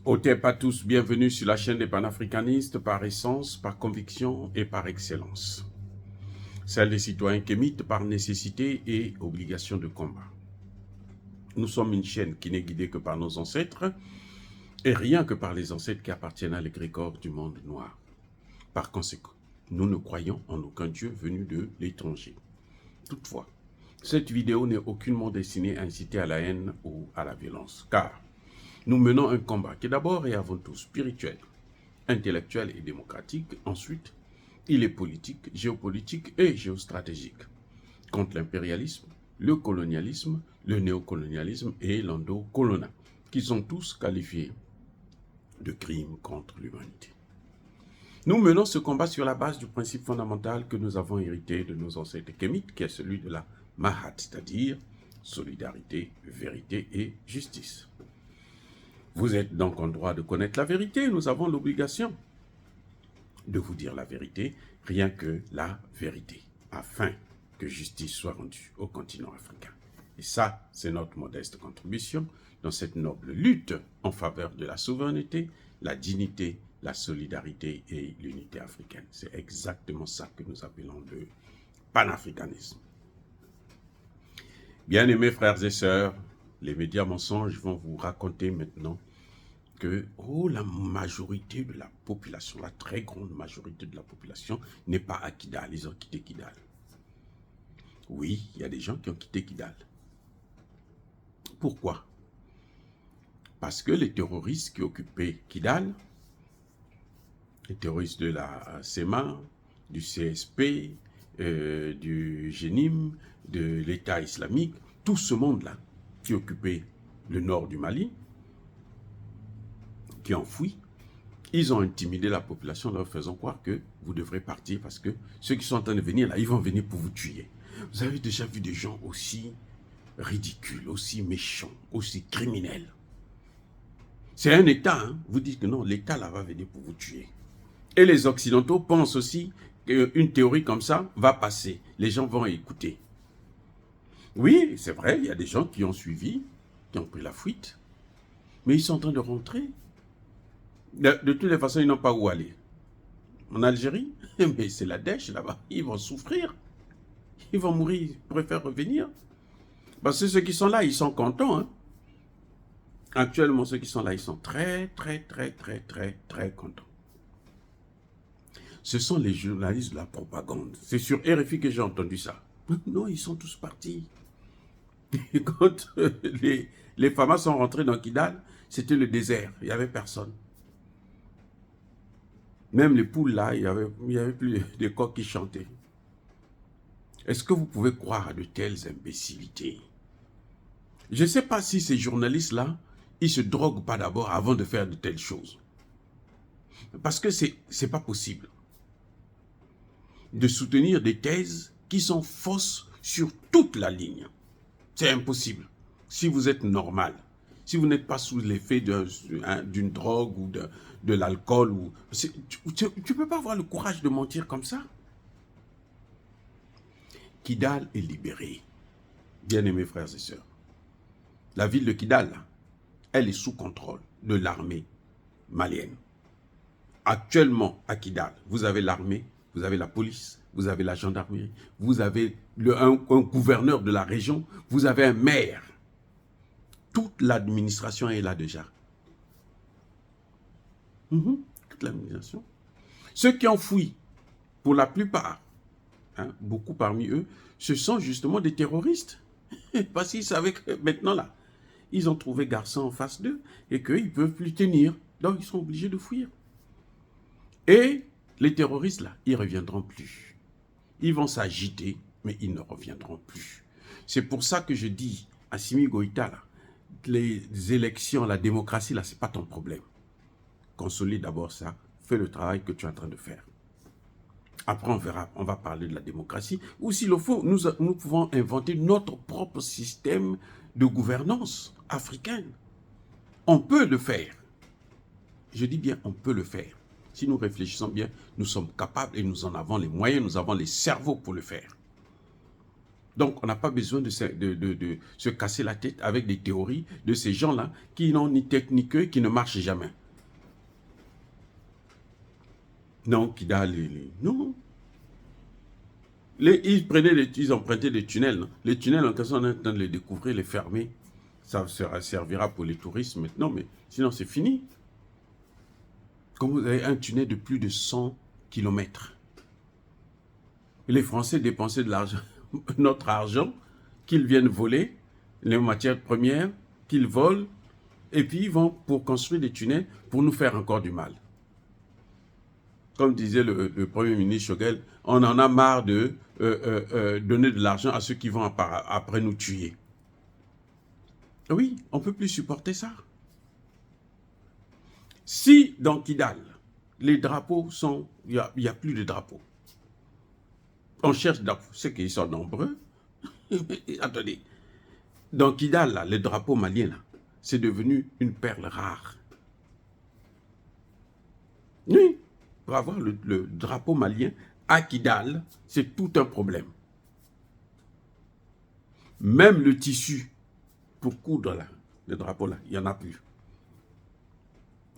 Ôtez pas tous, bienvenue sur la chaîne des panafricanistes par essence, par conviction et par excellence. Celle des citoyens kémites par nécessité et obligation de combat. Nous sommes une chaîne qui n'est guidée que par nos ancêtres et rien que par les ancêtres qui appartiennent à l'égrégore du monde noir. Par conséquent, nous ne croyons en aucun Dieu venu de l'étranger. Toutefois, cette vidéo n'est aucunement destinée à inciter à la haine ou à la violence, car nous menons un combat qui est d'abord et avant tout spirituel, intellectuel et démocratique. Ensuite, il est politique, géopolitique et géostratégique, contre l'impérialisme, le colonialisme, le néocolonialisme et l'endocoloniat, qui sont tous qualifiés de crimes contre l'humanité. Nous menons ce combat sur la base du principe fondamental que nous avons hérité de nos ancêtres kémites, qui est celui de la Mahat, c'est-à-dire solidarité, vérité et justice. Vous êtes donc en droit de connaître la vérité, nous avons l'obligation de vous dire la vérité, rien que la vérité, afin que justice soit rendue au continent africain. Et ça, c'est notre modeste contribution dans cette noble lutte en faveur de la souveraineté, la dignité, la solidarité et l'unité africaine. C'est exactement ça que nous appelons le panafricanisme. Bien-aimés frères et sœurs, les médias mensonges vont vous raconter maintenant que la majorité de la population, la très grande majorité de la population n'est pas à Kidal, ils ont quitté Kidal. Oui, il y a des gens qui ont quitté Kidal. Pourquoi? Parce que les terroristes qui occupaient Kidal, les terroristes de la SEMA, du CSP, du GENIM, de l'État islamique, tout ce monde-là qui occupait le nord du Mali, qui ont fui, ils ont intimidé la population en leur faisant croire que vous devrez partir parce que ceux qui sont en train de venir là, ils vont venir pour vous tuer. Vous avez déjà vu des gens aussi ridicules, aussi méchants, aussi criminels. C'est un État, hein? Vous dites que non, l'État là va venir pour vous tuer. Et les Occidentaux pensent aussi qu'une théorie comme ça va passer. Les gens vont écouter. Oui, c'est vrai, il y a des gens qui ont suivi, qui ont pris la fuite, mais ils sont en train de rentrer. De toutes les façons, ils n'ont pas où aller. En Algérie, mais c'est la dèche là-bas. Ils vont souffrir. Ils vont mourir. Ils préfèrent revenir. Parce que ceux qui sont là, ils sont contents. Hein. Actuellement, ceux qui sont là, ils sont très contents. Ce sont les journalistes de la propagande. C'est sur RFI que j'ai entendu ça. Non, ils sont tous partis. Et quand les Famas sont rentrés dans Kidal, c'était le désert. Il n'y avait personne. Même les poules là, il y avait plus de coqs qui chantaient. Est-ce que vous pouvez croire à de telles imbécilités? Je ne sais pas si ces journalistes-là, ils se droguent pas d'abord avant de faire de telles choses. Parce que c'est pas possible de soutenir des thèses qui sont fausses sur toute la ligne. C'est impossible. Si vous êtes normal, si vous n'êtes pas sous l'effet d'une drogue ou de l'alcool, tu ne peux pas avoir le courage de mentir comme ça. Kidal est libérée. Bien-aimés frères et sœurs. La ville de Kidal, elle est sous contrôle de l'armée malienne. Actuellement, à Kidal, vous avez l'armée, vous avez la police, vous avez la gendarmerie, vous avez un gouverneur de la région, vous avez un maire. Toute l'administration est là déjà. Toute l'administration. Ceux qui ont fui, pour la plupart, hein, beaucoup parmi eux, ce sont justement des terroristes. Parce qu'ils savaient que maintenant là, ils ont trouvé garçon en face d'eux et qu'ils ne peuvent plus tenir. Donc ils sont obligés de fuir. Et les terroristes là, ils ne reviendront plus. Ils vont s'agiter, mais ils ne reviendront plus. C'est pour ça que je dis à Assimi Goïta là, les élections, la démocratie là, c'est pas ton problème. Consolide d'abord ça, fais le travail que tu es en train de faire. Après, on verra, on va parler de la démocratie. Ou s'il le faut, nous pouvons inventer notre propre système de gouvernance africaine. On peut le faire. Je dis bien, on peut le faire. Si nous réfléchissons bien, nous sommes capables et nous en avons les moyens, nous avons les cerveaux pour le faire. Donc, on n'a pas besoin de se casser la tête avec des théories de ces gens-là qui n'ont ni tête ni queue, qui ne marchent jamais. Non, Kidal, non. Ils empruntaient des tunnels. Non? Les tunnels, en quelque sorte, on est en train de les découvrir, les fermer. Ça servira pour les touristes maintenant, mais sinon, c'est fini. Comme vous avez un tunnel de plus de 100 km. Les Français dépensaient de l'argent, notre argent, qu'ils viennent voler, les matières premières, qu'ils volent, et puis ils vont pour construire des tunnels pour nous faire encore du mal. Comme disait le Premier ministre Choguel, on en a marre de donner de l'argent à ceux qui vont après nous tuer. Oui, on ne peut plus supporter ça. Si dans Kidal, les drapeaux sont... Il n'y a plus de drapeaux. On cherche des drapeaux. C'est qu'ils sont nombreux. Attendez. Dans Kidal, là, le drapeau malien, là, c'est devenu une perle rare. Oui. Pour avoir le drapeau malien à Kidal, c'est tout un problème. Même le tissu pour coudre là, le drapeau là, il n'y en a plus.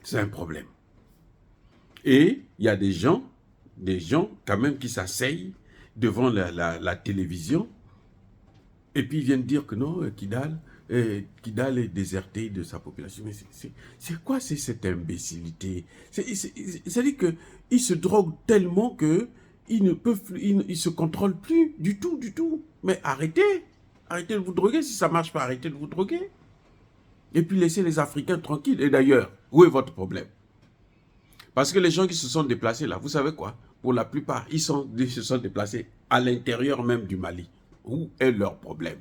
C'est un problème. Et il y a des gens quand même qui s'asseyent devant la télévision et puis ils viennent dire que non, Kidal est déserté de sa population. Mais c'est quoi cette imbécilité? C'est-à-dire qu'ils se droguent tellement qu'ils ne se contrôlent plus du tout. Mais arrêtez de vous droguer. Si ça ne marche pas, arrêtez de vous droguer. Et puis laissez les Africains tranquilles. Et d'ailleurs, où est votre problème? Parce que les gens qui se sont déplacés là, vous savez quoi? Pour la plupart, ils se sont déplacés à l'intérieur même du Mali. Où est leur problème?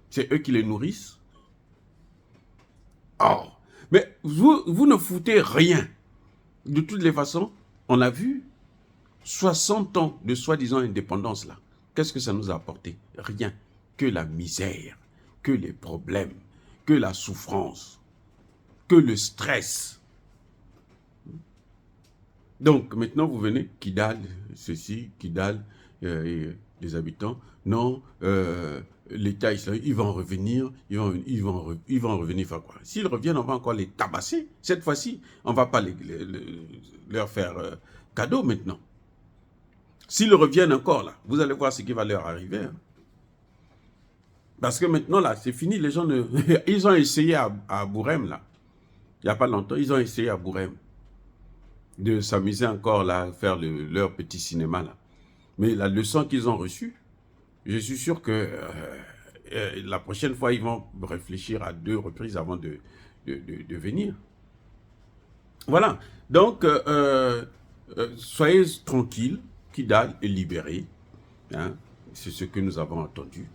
C'est eux qui les nourrissent? Oh, mais vous ne foutez rien. De toutes les façons, on a vu 60 ans de soi-disant indépendance là. Qu'est-ce que ça nous a apporté? Rien. Que la misère, que les problèmes, que la souffrance, que le stress. Donc maintenant vous venez, Kidal, ceci, Kidal, les habitants, non, l'État islamique, ils vont revenir, ils vont revenir faire quoi? S'ils reviennent, on va encore les tabasser. Cette fois-ci, on ne va pas leur faire cadeau maintenant. S'ils reviennent encore là, vous allez voir ce qui va leur arriver. Hein. Parce que maintenant là, c'est fini, les gens ils ont essayé à Bourem là, il n'y a pas longtemps, ils ont essayé à Bourem de s'amuser encore là, faire leur petit cinéma là. Mais la leçon qu'ils ont reçue, je suis sûr que la prochaine fois, ils vont réfléchir à 2 reprises avant de venir. Voilà. Donc, soyez tranquilles, Kidal est libéré. Hein, c'est ce que nous avons entendu.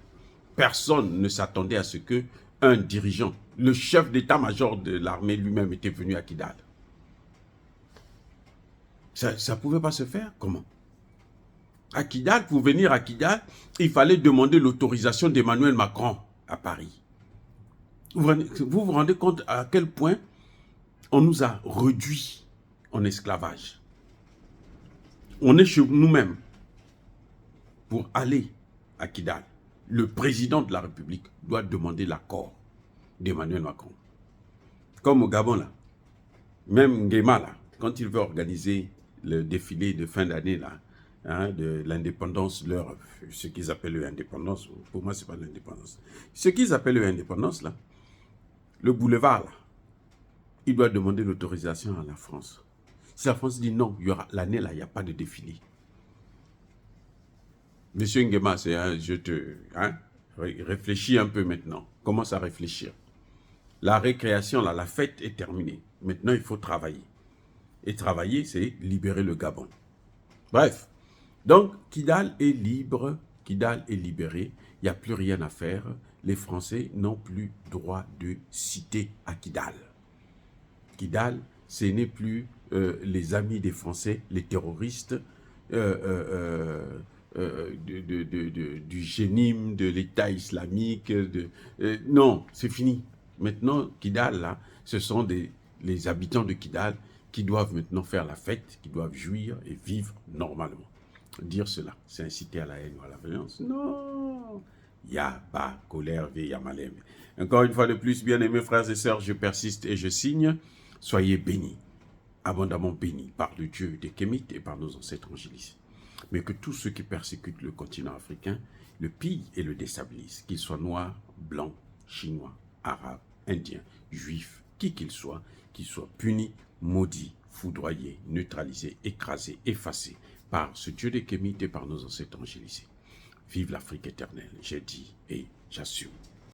Personne ne s'attendait à ce qu'un dirigeant, le chef d'état-major de l'armée lui-même était venu à Kidal. Ça ne pouvait pas se faire? Comment? À Kidal, pour venir à Kidal, il fallait demander l'autorisation d'Emmanuel Macron à Paris. Vous vous rendez compte à quel point on nous a réduits en esclavage. On est chez nous-mêmes pour aller à Kidal. Le président de la République doit demander l'accord d'Emmanuel Macron. Comme au Gabon, là. Même Nguema, là, quand il veut organiser le défilé de fin d'année, là, hein, de l'indépendance, ce qu'ils appellent l'indépendance, pour moi, ce n'est pas l'indépendance. Ce qu'ils appellent l'indépendance, là, le boulevard, là, il doit demander l'autorisation à la France. Si la France dit non, l'année, là, il n'y a pas de défilé. Monsieur Nguema, réfléchis un peu maintenant. Commence à réfléchir. La récréation, là, la fête est terminée. Maintenant, il faut travailler. Et travailler, c'est libérer le Gabon. Bref. Donc, Kidal est libre. Kidal est libéré. Il n'y a plus rien à faire. Les Français n'ont plus droit de citer à Kidal. Kidal, ce n'est plus les amis des Français, les terroristes, du génime, de l'État islamique. Non, c'est fini. Maintenant, Kidal, là, ce sont les habitants de Kidal qui doivent maintenant faire la fête, qui doivent jouir et vivre normalement. Dire cela, c'est inciter à la haine ou à la violence. Non, Yaba, colère, Yamalem. Encore une fois de plus, bien-aimés frères et sœurs, je persiste et je signe. Soyez bénis, abondamment bénis par le Dieu des Kémites et par nos ancêtres angélisés. Mais que tous ceux qui persécutent le continent africain le pillent et le déstabilisent, qu'ils soient noirs, blancs, chinois, arabes, indiens, juifs, qui qu'ils soient punis, maudits, foudroyés, neutralisés, écrasés, effacés par ce Dieu des Kémites et par nos ancêtres angélisés. Vive l'Afrique éternelle, j'ai dit et j'assume.